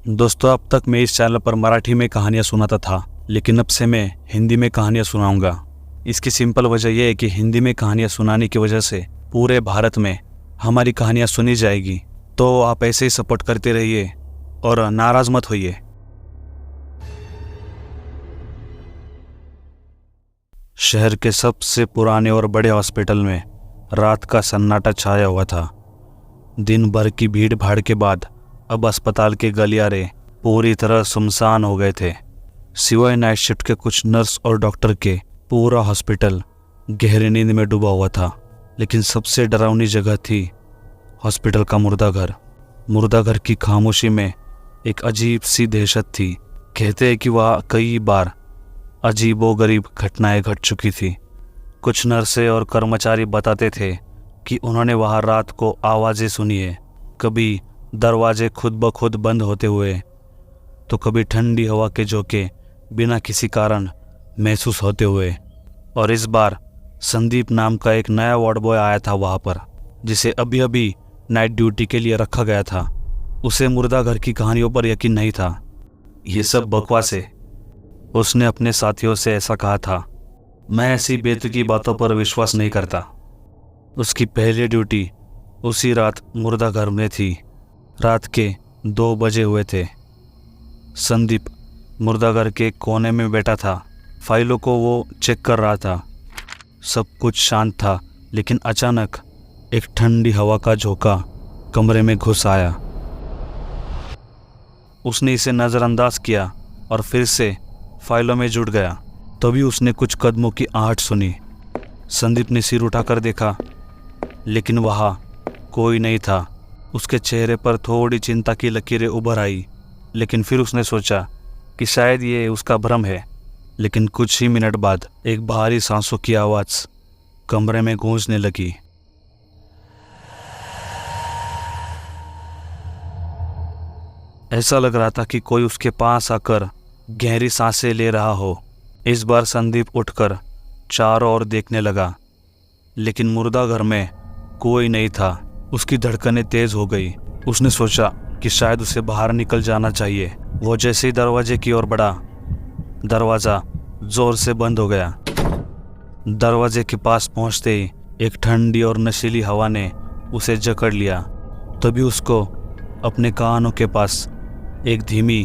दोस्तों, अब तक मैं इस चैनल पर मराठी में कहानियाँ सुनाता था, लेकिन अब से मैं हिंदी में कहानियाँ सुनाऊंगा। इसकी सिंपल वजह यह है कि हिंदी में कहानियाँ सुनाने की वजह से पूरे भारत में हमारी कहानियाँ सुनी जाएगी। तो आप ऐसे ही सपोर्ट करते रहिए और नाराज मत होइए। शहर के सबसे पुराने और बड़े हॉस्पिटल में रात का सन्नाटा छाया हुआ था। दिन भर की भीड़ भाड़ के बाद अब अस्पताल के गलियारे पूरी तरह सुनसान हो गए थे। सिवाय नाइट शिफ्ट के कुछ नर्स और डॉक्टर के पूरा हॉस्पिटल गहरी नींद में डूबा हुआ था। लेकिन सबसे डरावनी जगह थी हॉस्पिटल का मुर्दाघर। मुर्दाघर की खामोशी में एक अजीब सी दहशत थी। कहते हैं कि वहाँ कई बार अजीबोगरीब घटनाएं घट चुकी थी। कुछ नर्सें और कर्मचारी बताते थे कि उन्होंने वहाँ रात को आवाज़ें सुनी है, कभी दरवाजे खुद ब खुद बंद होते हुए, तो कभी ठंडी हवा के झोंके बिना किसी कारण महसूस होते हुए। और इस बार संदीप नाम का एक नया वार्ड बॉय आया था वहाँ पर, जिसे अभी अभी नाइट ड्यूटी के लिए रखा गया था। उसे मुर्दाघर की कहानियों पर यकीन नहीं था। ये सब बकवास है, उसने अपने साथियों से ऐसा कहा था। मैं ऐसी बेतुकी बातों पर विश्वास नहीं करता। उसकी पहली ड्यूटी उसी रात मुर्दाघर में थी। रात के 2 बजे हुए थे। संदीप मुर्दाघर के कोने में बैठा था। फाइलों को वो चेक कर रहा था। सब कुछ शांत था, लेकिन अचानक एक ठंडी हवा का झोंका कमरे में घुस आया। उसने इसे नज़रअंदाज किया और फिर से फाइलों में जुट गया। तभी उसने कुछ कदमों की आहट सुनी। संदीप ने सिर उठाकर देखा, लेकिन वहाँ कोई नहीं था। उसके चेहरे पर थोड़ी चिंता की लकीरें उभर आई, लेकिन फिर उसने सोचा कि शायद ये उसका भ्रम है। लेकिन कुछ ही मिनट बाद एक भारी सांसों की आवाज़ कमरे में गूंजने लगी। ऐसा लग रहा था कि कोई उसके पास आकर गहरी सांसें ले रहा हो। इस बार संदीप उठकर चारों ओर देखने लगा, लेकिन मुर्दाघर में कोई नहीं था। उसकी धड़कनें तेज हो गई। उसने सोचा कि शायद उसे बाहर निकल जाना चाहिए। वो जैसे ही दरवाजे की ओर बढ़ा, दरवाज़ा जोर से बंद हो गया। दरवाजे के पास पहुंचते ही एक ठंडी और नशीली हवा ने उसे जकड़ लिया। तभी उसको अपने कानों के पास एक धीमी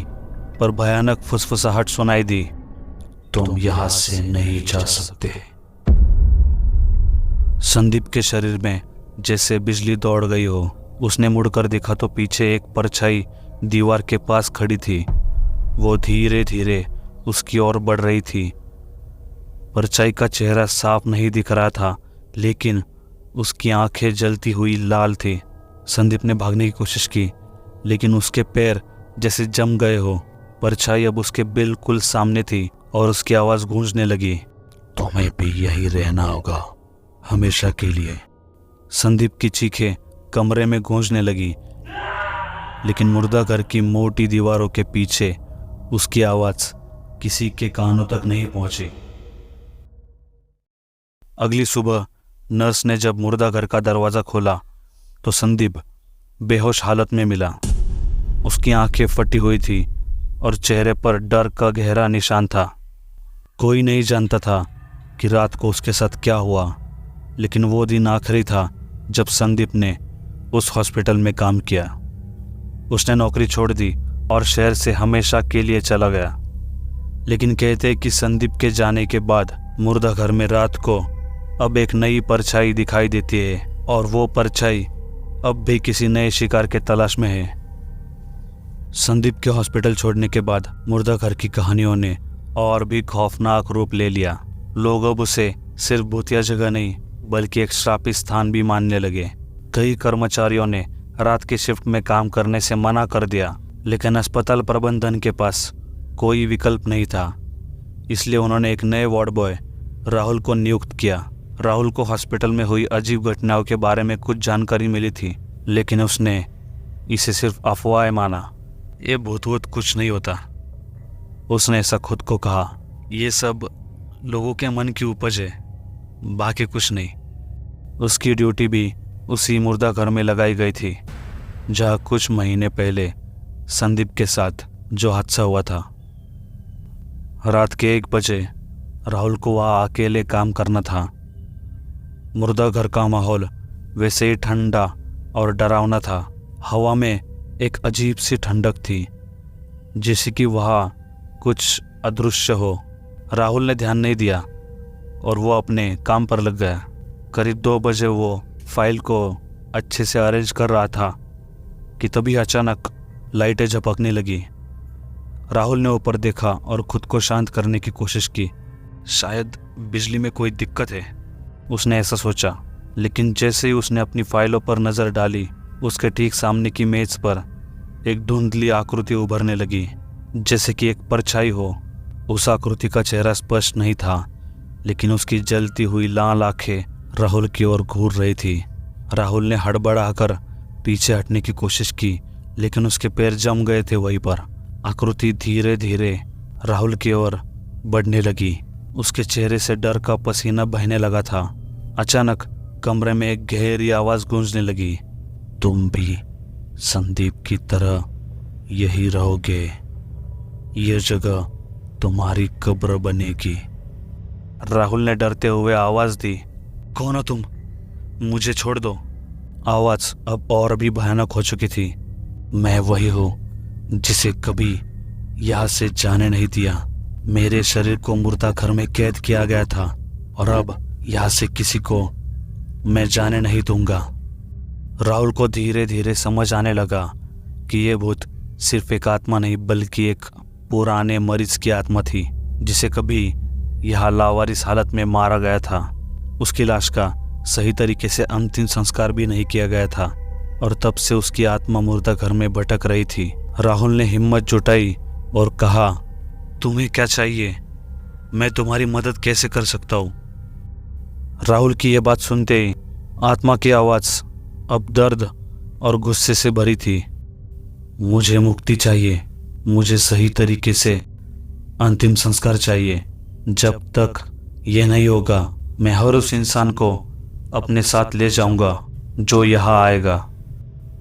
पर भयानक फुसफुसाहट सुनाई दी। तुम यहाँ से नहीं जा सकते। संदीप के शरीर में जैसे बिजली दौड़ गई हो। उसने मुड़कर देखा तो पीछे एक परछाई दीवार के पास खड़ी थी। वो धीरे धीरे उसकी ओर बढ़ रही थी। परछाई का चेहरा साफ नहीं दिख रहा था, लेकिन उसकी आंखें जलती हुई लाल थी। संदीप ने भागने की कोशिश की, लेकिन उसके पैर जैसे जम गए हो। परछाई अब उसके बिल्कुल सामने थी और उसकी आवाज़ गूंजने लगी। तुम्हें भी यही रहना होगा, हमेशा के लिए। संदीप की चीखें कमरे में गूंजने लगी, लेकिन मुर्दाघर की मोटी दीवारों के पीछे उसकी आवाज़ किसी के कानों तक नहीं पहुंची। अगली सुबह नर्स ने जब मुर्दाघर का दरवाज़ा खोला तो संदीप बेहोश हालत में मिला। उसकी आंखें फटी हुई थी और चेहरे पर डर का गहरा निशान था। कोई नहीं जानता था कि रात को उसके साथ क्या हुआ, लेकिन वो दिन आखिरी था जब संदीप ने उस हॉस्पिटल में काम किया। उसने नौकरी छोड़ दी और शहर से हमेशा के लिए चला गया। लेकिन कहते कि संदीप के जाने के बाद मुर्दाघर में रात को अब एक नई परछाई दिखाई देती है, और वो परछाई अब भी किसी नए शिकार के तलाश में है। संदीप के हॉस्पिटल छोड़ने के बाद मुर्दाघर की कहानियों ने और भी खौफनाक रूप ले लिया। लोग अब उसे सिर्फ भूतिया जगह नहीं, बल्कि एक श्रापित स्थान भी मानने लगे। कई कर्मचारियों ने रात की शिफ्ट में काम करने से मना कर दिया, लेकिन अस्पताल प्रबंधन के पास कोई विकल्प नहीं था। इसलिए उन्होंने एक नए वार्ड बॉय राहुल को नियुक्त किया। राहुल को हॉस्पिटल में हुई अजीब घटनाओं के बारे में कुछ जानकारी मिली थी, लेकिन उसने इसे सिर्फ अफवाह माना। ये भूत कुछ नहीं होता, उसने ऐसा खुद को कहा। ये सब लोगों के मन की उपज है, बाकी कुछ नहीं। उसकी ड्यूटी भी उसी मुर्दाघर में लगाई गई थी, जहाँ कुछ महीने पहले संदीप के साथ जो हादसा हुआ था। रात के 1 बजे राहुल को वहाँ अकेले काम करना था। मुर्दा घर का माहौल वैसे ही ठंडा और डरावना था। हवा में एक अजीब सी ठंडक थी, जैसे कि वहाँ कुछ अदृश्य हो। राहुल ने ध्यान नहीं दिया और वो अपने काम पर लग गया। करीब 2 बजे वो फाइल को अच्छे से अरेंज कर रहा था कि तभी अचानक लाइटें झपकने लगी। राहुल ने ऊपर देखा और खुद को शांत करने की कोशिश की। शायद बिजली में कोई दिक्कत है, उसने ऐसा सोचा। लेकिन जैसे ही उसने अपनी फाइलों पर नज़र डाली, उसके ठीक सामने की मेज पर एक धुंधली आकृति उभरने लगी, जैसे कि एक परछाई हो। उस आकृति का चेहरा स्पष्ट नहीं था, लेकिन उसकी जलती हुई लाल आंखें राहुल की ओर घूर रही थी। राहुल ने हड़बड़ाकर पीछे हटने की कोशिश की, लेकिन उसके पैर जम गए थे वहीं पर। आकृति धीरे धीरे राहुल की ओर बढ़ने लगी। उसके चेहरे से डर का पसीना बहने लगा था। अचानक कमरे में एक गहरी आवाज गूंजने लगी, तुम भी संदीप की तरह यही रहोगे, ये जगह तुम्हारी कब्र बनेगी। राहुल ने डरते हुए आवाज दी, कौन हो तुम, मुझे छोड़ दो। आवाज अब और भी भयानक हो चुकी थी। मैं वही हूँ जिसे कभी यहाँ से जाने नहीं दिया। मेरे शरीर को मुर्दा घर में कैद किया गया था और अब यहाँ से किसी को मैं जाने नहीं दूंगा। राहुल को धीरे धीरे समझ आने लगा कि ये भूत सिर्फ एक आत्मा नहीं, बल्कि एक पुराने मरीज की आत्मा थी, जिसे कभी यहाँ लावारिस हालत में मारा गया था। उसकी लाश का सही तरीके से अंतिम संस्कार भी नहीं किया गया था और तब से उसकी आत्मा मुर्दा घर में भटक रही थी। राहुल ने हिम्मत जुटाई और कहा, तुम्हें क्या चाहिए, मैं तुम्हारी मदद कैसे कर सकता हूँ। राहुल की यह बात सुनते ही आत्मा की आवाज अब दर्द और गुस्से से भरी थी। मुझे मुक्ति चाहिए, मुझे सही तरीके से अंतिम संस्कार चाहिए। जब तक ये नहीं होगा, मैं हर उस इंसान को अपने साथ ले जाऊंगा जो यहाँ आएगा।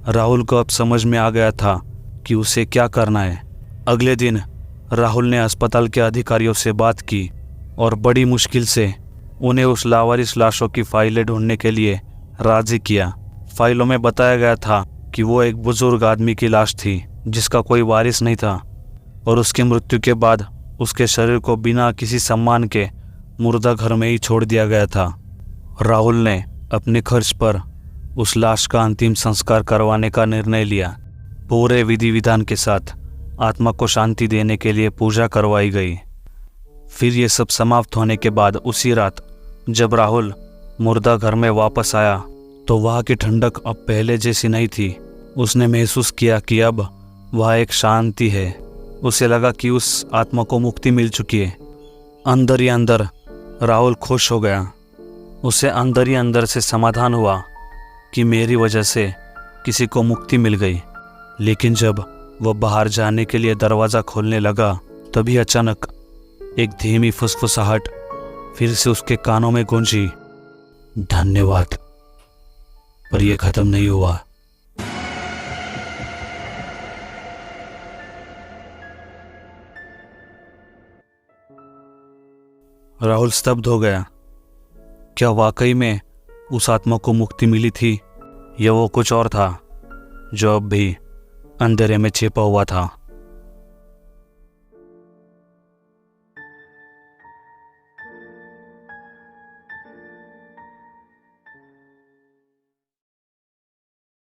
राहुल को अब समझ में आ गया था कि उसे क्या करना है। अगले दिन राहुल ने अस्पताल के अधिकारियों से बात की और बड़ी मुश्किल से उन्हें उस लावारिस लाशों की फाइलें ढूंढने के लिए राजी किया। फाइलों में बताया गया था कि वो एक बुजुर्ग आदमी की लाश थी जिसका कोई वारिस नहीं था और उसकी मृत्यु के बाद उसके शरीर को बिना किसी सम्मान के मुर्दा घर में ही छोड़ दिया गया था। राहुल ने अपने खर्च पर उस लाश का अंतिम संस्कार करवाने का निर्णय लिया। पूरे विधि विधान के साथ आत्मा को शांति देने के लिए पूजा करवाई गई। फिर ये सब समाप्त होने के बाद उसी रात जब राहुल मुर्दा घर में वापस आया तो वहाँ की ठंडक अब पहले जैसी नहीं थी। उसने महसूस किया कि अब वह एक शांति है। उसे लगा कि उस आत्मा को मुक्ति मिल चुकी है। अंदर ही अंदर राहुल खुश हो गया। उसे अंदर ही अंदर से समाधान हुआ कि मेरी वजह से किसी को मुक्ति मिल गई। लेकिन जब वह बाहर जाने के लिए दरवाज़ा खोलने लगा, तभी अचानक एक धीमी फुसफुसाहट फिर से उसके कानों में गूंजी, धन्यवाद, पर यह खत्म नहीं हुआ। राहुल स्तब्ध हो गया। क्या वाकई में उस आत्मा को मुक्ति मिली थी या वो कुछ और था जो अब भी अंधेरे में छिपा हुआ था।